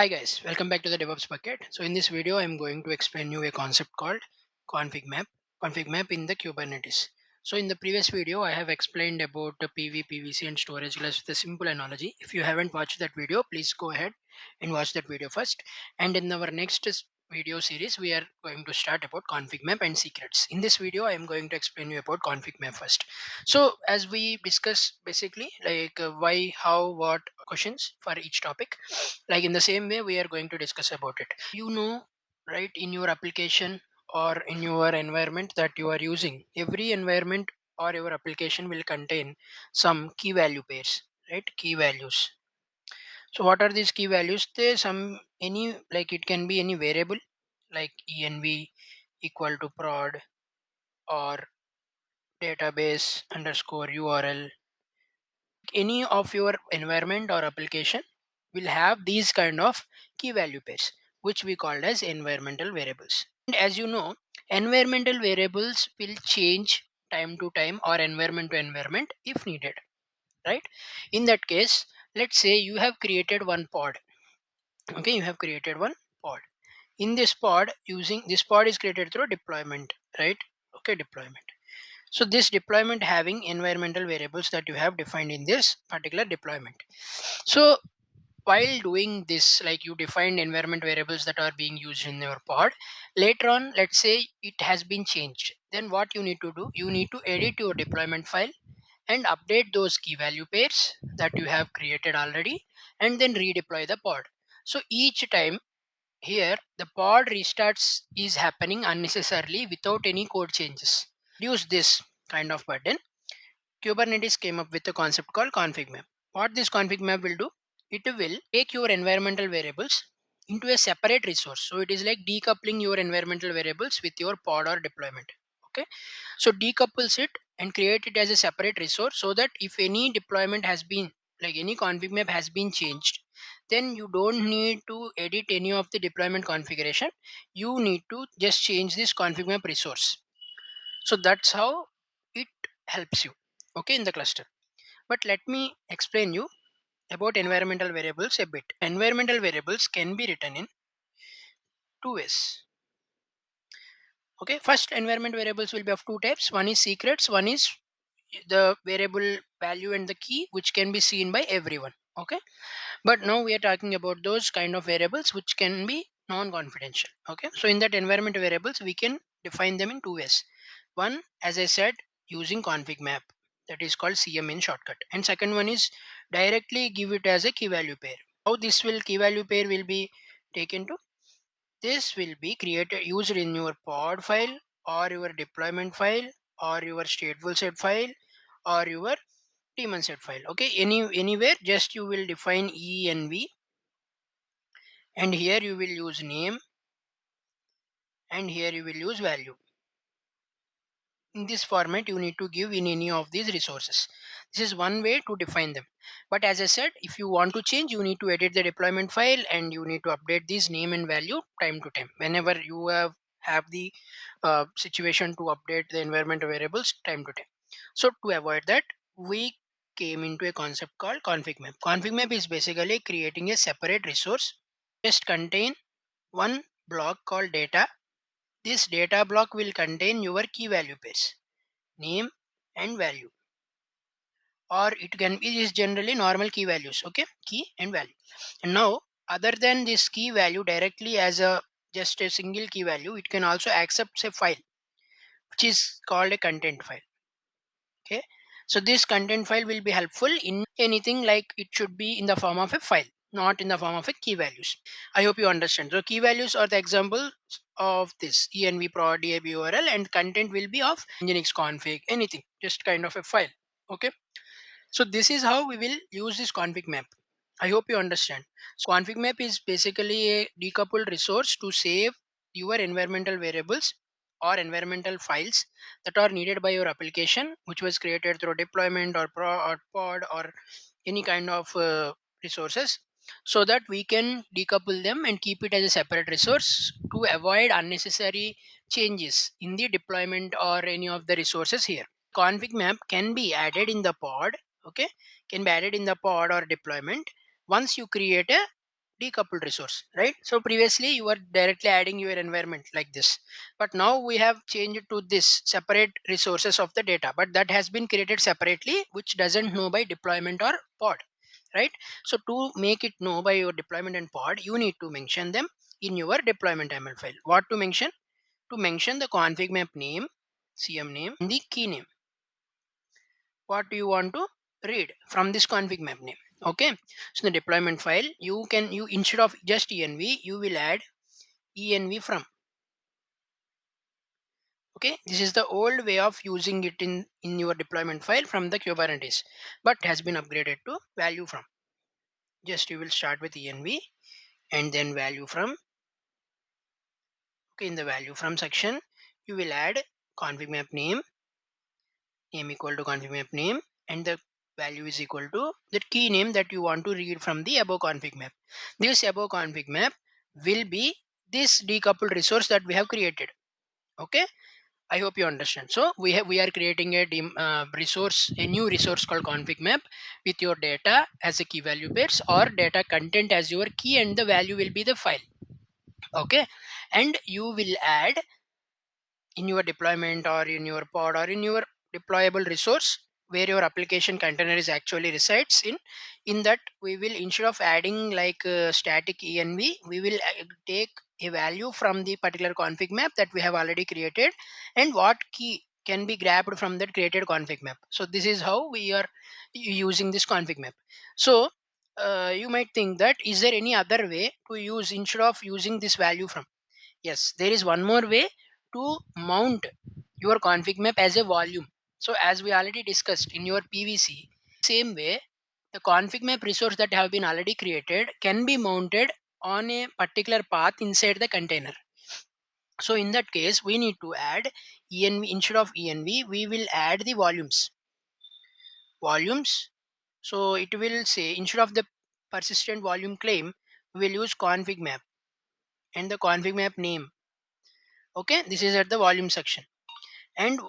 Hi guys, welcome back to the DevOps bucket. So in this video, I'm going to explain you a concept called ConfigMap. ConfigMap in the Kubernetes. So in the previous video, I have explained about the PV, PVC and storage class with a simple analogy. If you haven't watched that video, please go ahead and watch that video first. And in our next video series, we are going to start about ConfigMap and secrets. In this video, I am going to explain you about ConfigMap first. So as we discuss basically like why, how, what questions for each topic, like in the same way we are going to discuss about it. Right, in your application or in your environment that you are using, every environment or your application will contain some key value pairs, right? Key values. So what are these key values? They some any, like it can be any variable like env equal to prod or database underscore url. Any of your environment or application will have these kind of key value pairs, which we called as environmental variables. And as you know, environmental variables will change time to time or environment to environment if needed, right? In that case, let's say you have created one pod. Okay, you have created one pod. In this pod, using this pod is created through deployment, right? Okay, deployment. So this deployment having environmental variables that you have defined in this particular deployment. So while doing this, like you defined environment variables that are being used in your pod, later on, let's say it has been changed. Then what you need to do, you need to edit your deployment file and update those key value pairs that you have created already and then redeploy the pod. So each time here, the pod restarts is happening unnecessarily without any code changes. Reduce this kind of burden. Kubernetes came up with a concept called ConfigMap. What this ConfigMap will do, it will take your environmental variables into a separate resource. So it is like decoupling your environmental variables with your pod or deployment. Okay, so decouples it and create it as a separate resource so that if any deployment has been, like any ConfigMap has been changed, then you don't need to edit any of the deployment configuration. You need to just change this ConfigMap resource. So that's how it helps you, okay, in the cluster. But let me explain you about environmental variables a bit. Environmental variables can be written in two ways. Okay, first, environment variables will be of two types. One is secrets, one is the variable value and the key which can be seen by everyone. Okay, but now we are talking about those kind of variables which can be non-confidential. Okay, so in that environment variables we can define them in two ways. One, as I said, using config map, that is called cm in shortcut, and second one is directly give it as a key value pair. How this will key value pair will be taken to, this will be created used in your pod file or your deployment file or your stateful set file or your daemon set file. Okay, anywhere, just you will define env, and here you will use name and here you will use value. In this format you need to give in any of these resources. This is one way to define them. But as I said, if you want to change, you need to edit the deployment file and you need to update these name and value time to time whenever you have the situation to update the environment variables time to time. So to avoid that, we came into a concept called config map. Config map is basically creating a separate resource, just contain one block called data. This data block will contain your key value pairs, name and value, or it can be is generally normal key values. Okay, key and value. And now, other than this key value directly as a just a single key value, it can also accept a file which is called a content file. Okay, so this content file will be helpful in anything, like it should be in the form of a file, not in the form of a key values. I hope you understand. So key values are the examples of this env prod dab url, and content will be of nginx config, anything, just kind of a file. Okay, so this is how we will use this config map. I hope you understand. So config map is basically a decoupled resource to save your environmental variables or environmental files that are needed by your application, which was created through deployment or or pod or any kind of resources, so that we can decouple them and keep it as a separate resource to avoid unnecessary changes in the deployment or any of the resources here. Config map can be added in the pod. Okay, can be added in the pod or deployment once you create a decoupled resource, right? So previously you were directly adding your environment like this, but now we have changed to this separate resources of the data, but that has been created separately, which doesn't know by deployment or pod, right? So to make it know by your deployment and pod, you need to mention them in your deployment YAML file. What to mention? To mention the config map name, CM name, and the key name. What do you want to read from this config map name? Okay, so the deployment file, you instead of just env, you will add env from. Okay, this is the old way of using it in your deployment file from the Kubernetes, but has been upgraded to value from. Just you will start with env and then value from. Okay, in the value from section you will add config map name equal to config map name, and the value is equal to the key name that you want to read from the above config map. This above config map will be this decoupled resource that we have created. Okay, I hope you understand. So we are creating a new resource called config map with your data as a key value pairs or data content as your key, and the value will be the file. Okay, and you will add in your deployment or in your pod or in your deployable resource where your application container is actually resides in that we will, instead of adding like static env, we will take a value from the particular config map that we have already created, and what key can be grabbed from that created config map. So this is how we are using this config map. So you might think that is there any other way to use instead of using this value from? Yes, there is one more way to mount your config map as a volume. So as we already discussed in your PVC, same way the config map resource that have been already created can be mounted on a particular path inside the container. So in that case, we need to add env. Instead of env, we will add the volumes. So it will say, instead of the persistent volume claim, we will use config map and the config map name. Okay, this is at the volume section. And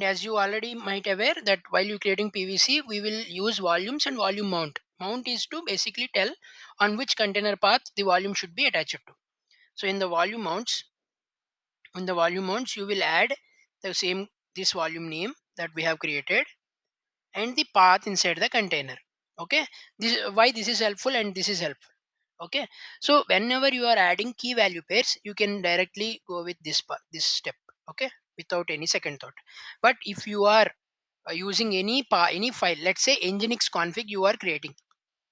as you already might aware that while you creating PVC, we will use volumes and volume mount is to basically tell on which container path the volume should be attached to. So in the volume mounts you will add the same, this volume name that we have created and the path inside the container. Okay, this why this is helpful and this is helpful. Okay, so whenever you are adding key value pairs, you can directly go with this step. Okay, without any second thought. But if you are using any file, let's say nginx config you are creating.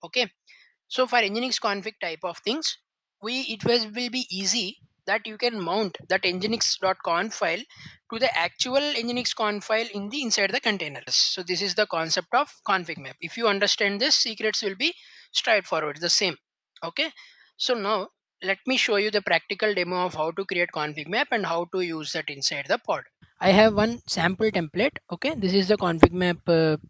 Okay, so for nginx config type of things, will be easy that you can mount that nginx.conf file to the actual nginx conf file in the inside the container. So this is the concept of config map. If you understand this, secrets will be straightforward, the same. Okay, so now let me show you the practical demo of how to create config map and how to use that inside the pod. I have one sample template. Okay, this is the config map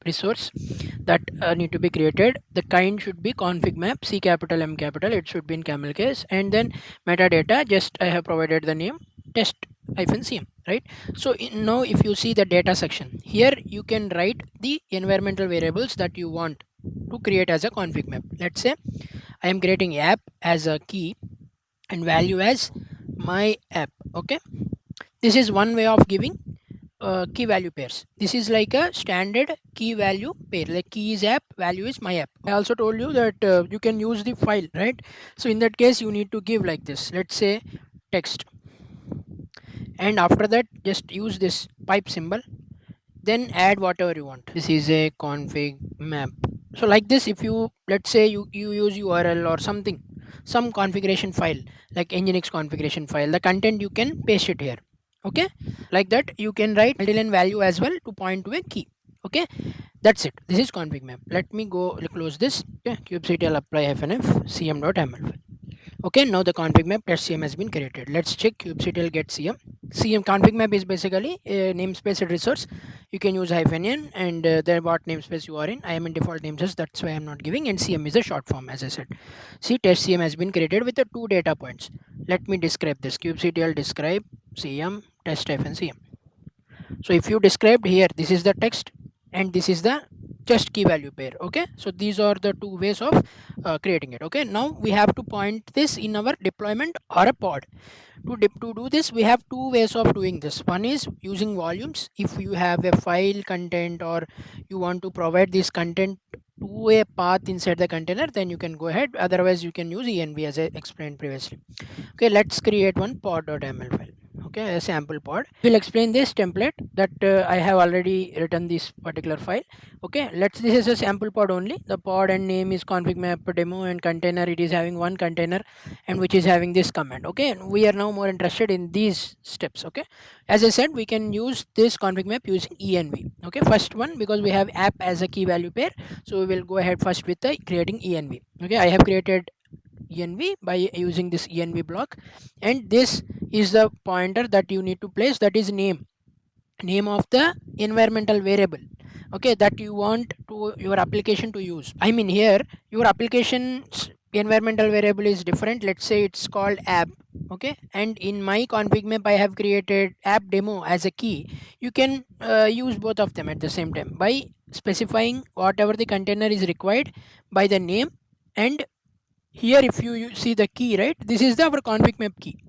resource that need to be created. The kind should be config map, C capital M capital, it should be in camel case, and then metadata, just I have provided the name test -cm, right? So now if you see the data section here, you can write the environmental variables that you want to create as a config map. Let's say I am creating app as a key and value as my app. Okay, this is one way of giving key value pairs. This is like a standard key value pair, like key is app, value is my app. I also told you that you can use the file, right? So in that case you need to give like this, let's say text, and after that just use this pipe symbol, then add whatever you want. This is a config map. So like this, if you, let's say you use URL or something, some configuration file like nginx configuration file, the content you can paste it here. Okay, like that you can write multi-line value as well to point to a key. Okay, that's it. This is config map. Let me go close this. Okay, kubectl apply -f cm.ml. Okay, now the config map .cm has been created. Let's check kubectl get cm. Cm config map is basically a namespace resource. You can use -n and then what namespace you are in. I am in default namespace, that's why I am not giving, and cm is a short form as I said. See, test cm has been created with the 2 data points. Let me describe this. kubectl describe cm test -cm. So if you described here, this is the text and this is the just key value pair. Okay, so these are the two ways of creating it. Okay, now we have to point this in our deployment or a pod. To do this, we have two ways of doing this. One is using volumes. If you have a file content or you want to provide this content to a path inside the container, then you can go ahead. Otherwise, you can use env as I explained previously. Okay, let's create one pod.ml file. Okay, a sample pod. We'll explain this template that I have already written this particular file. Okay, this is a sample pod only. The pod and name is configmap demo, and container, it is having one container and which is having this command. Okay, and we are now more interested in these steps. Okay, as I said, we can use this configmap using env. Okay, first one, because we have app as a key value pair, so we will go ahead first with the creating env. Okay, I have created env by using this env block, and this is the pointer that you need to place, that is name of the environmental variable, okay, that you want to your application to use. I mean, here your application's environmental variable is different. Let's say it's called app. Okay, and in my config map I have created app demo as a key. You can use both of them at the same time by specifying whatever the container is required by the name. And here if you see the key, right, this is the our config map key.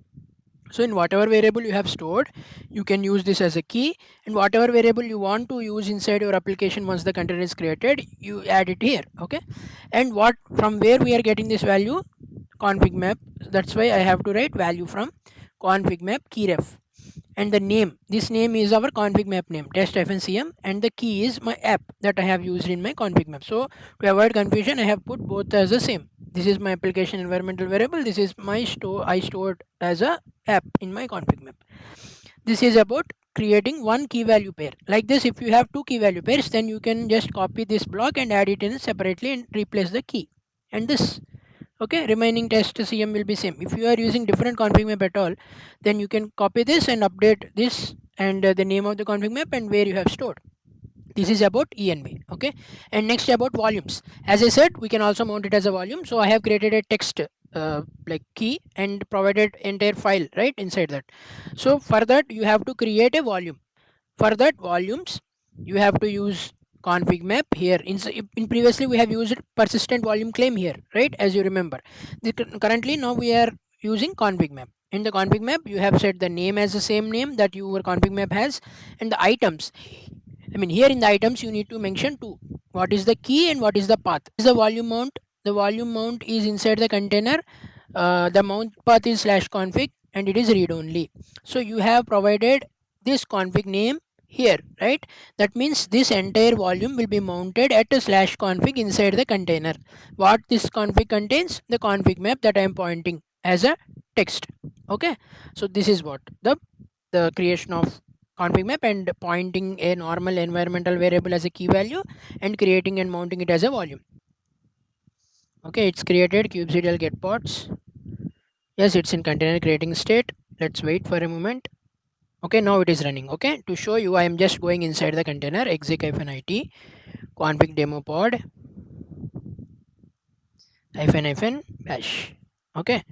So in whatever variable you have stored, you can use this as a key, and whatever variable you want to use inside your application once the container is created, you add it here. Okay, and what from where we are getting this value? Config map. That's why I have to write value from config map keyref. And the name, this name is our config map name, test-cm, and the key is my app that I have used in my config map. So to avoid confusion, I have put both as the same. This is my application environmental variable, this is my I stored as a app in my config map. This is about creating one key value pair. Like this, if you have two key value pairs, then you can just copy this block and add it in separately and replace the key and this. Okay, remaining test cm will be same. If you are using different config map at all, then you can copy this and update this and the name of the config map and where you have stored. This is about env. Okay, and next about volumes. As I said, we can also mount it as a volume. So I have created a text like key and provided entire file right inside that. So for that you have to create a volume. For that volumes, you have to use config map here. In previously we have used persistent volume claim here, right, as you remember. Currently now we are using config map. In the config map you have set the name as the same name that your config map has, and the items, I mean, here in the items you need to mention two. What is the key and what is the path? Is the volume mount? The volume mount is inside the container. The mount path is /config and it is read only. So you have provided this config name here, right? That means this entire volume will be mounted at a /config inside the container. What this config contains? The config map that I am pointing as a text. Okay, so this is what the creation of config map, and pointing a normal environmental variable as a key value and creating and mounting it as a volume. Okay, it's created kubectl get pods. Yes, it's in container creating state. Let's wait for a moment. Okay, now it is running. Okay, to show you, I am just going inside the container exec-it config demo pod -bash. Okay,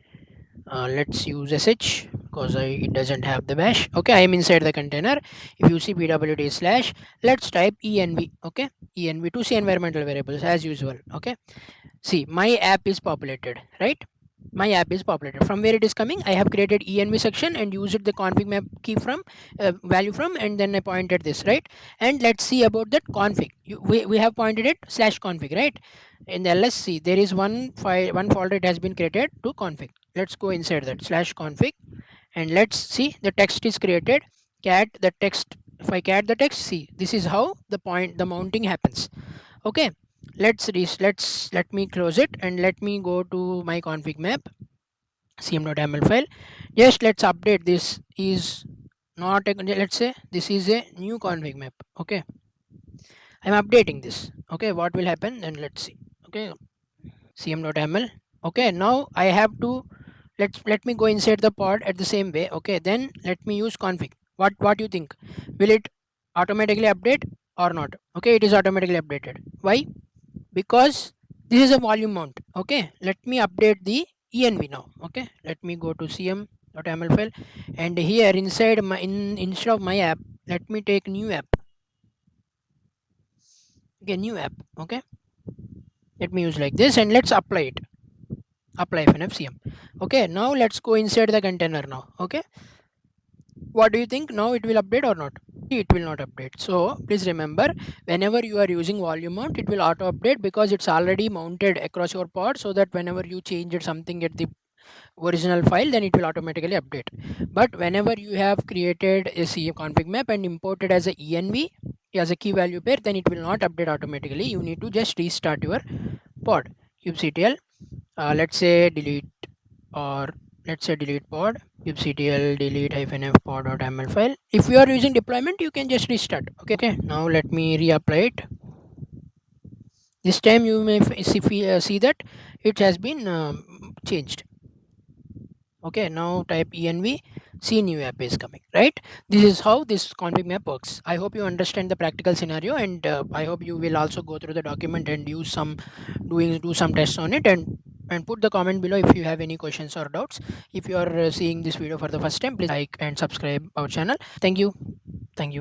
let's use sh because it doesn't have the bash. Okay, I am inside the container. If you see pwd/, let's type env. Okay, env to see environmental variables as usual. Okay, see my app is populated, right? My app is populated. From where it is coming? I have created env section and used the config map key from value from, and then I pointed this, right? And let's see about that config. We have pointed it /config, right? In the lsc there is one file, one folder, it has been created to config. Let's go inside that /config and let's see the text is created. Cat the text. If I cat the text, see this is how the mounting happens. Okay, let me close it and let me go to my config map cm.ml file. Just let's update this is not a, let's say this is a new config map. Okay, I'm updating this. Okay, what will happen then? Let's see. Okay, cm.ml. Okay, now I have to let me go inside the pod at the same way. Okay, then let me use config. What do you think? Will it automatically update or not? Okay, it is automatically updated. Why? Because this is a volume mount. Okay, let me update the env now. Okay, let me go to cm.ml file, and here inside my instead of my app, let me take new app. Okay, new app. Okay, let me use like this and let's apply it. Apply fnfcm. Okay, now let's go inside the container now. Okay, what do you think? Now it will update or not? It will not update. So please remember, whenever you are using volume mount, it will auto update because it's already mounted across your pod, so that whenever you change it something at the original file, then it will automatically update. But whenever you have created a C config map and imported as a env, as a key value pair, then it will not update automatically. You need to just restart your pod kubectl. Let's say delete, or let's say delete pod kubectl delete -f pod.ml file. If you are using deployment, you can just restart. Okay, now let me reapply it. This time you may see that it has been changed. Okay, now type env, see new app is coming, right? This is how this config map works. I hope you understand the practical scenario, and I hope you will also go through the document and use some do some tests on it, and put the comment below if you have any questions or doubts. If you are seeing this video for the first time, please like and subscribe our channel. Thank you. Thank you.